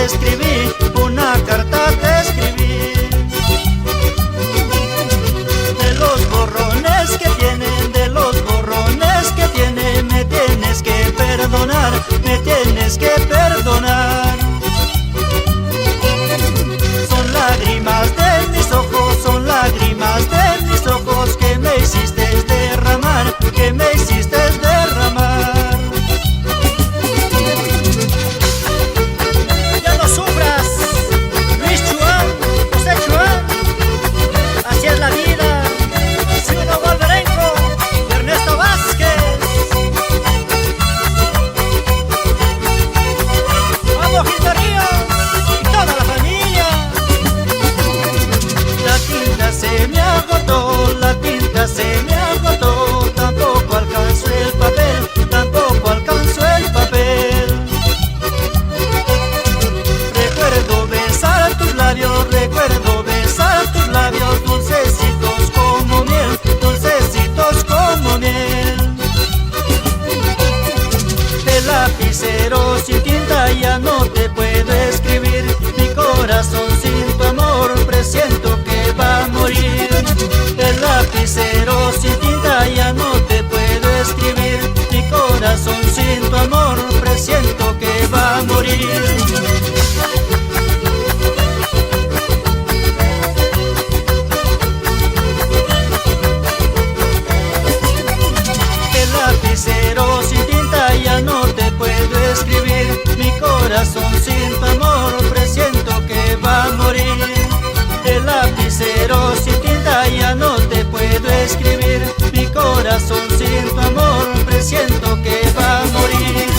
escribí, una carta te escribí. De los borrones que tienen, de los borrones que tiene, me tienes que perdonar, me tienes que perdonar. Son lágrimas de mis ojos, son lágrimas de mis ojos que me hiciste derramar, que me hiciste derramar. Ya no sufras, Luis Chuán, José Chuán, así es la vida. Silvio Wolverenko, Ernesto Vázquez. Vamos Gilberrío y toda la familia. La tinta se me agotó, la tinta se me agotó, tampoco alcanzó el papel, tampoco alcanzó el papel. Recuerdo besar tus labios, recuerdo besar tus labios, dulcecitos como miel, dulcecitos como miel. El lapicero sin tinta ya no te puedo escribir, mi corazón sin tu amor presiento que va a morir. El lapicero sin tinta ya no te puedo escribir, mi corazón sin tu amor presiento que va a morir. El lapicero sin tinta ya no te puedo escribir, mi corazón sin tu amor presiento que va a morir. El lapicero sin tinta ya no te puedo escribir, mi corazón sin tu amor presiento que va a morir.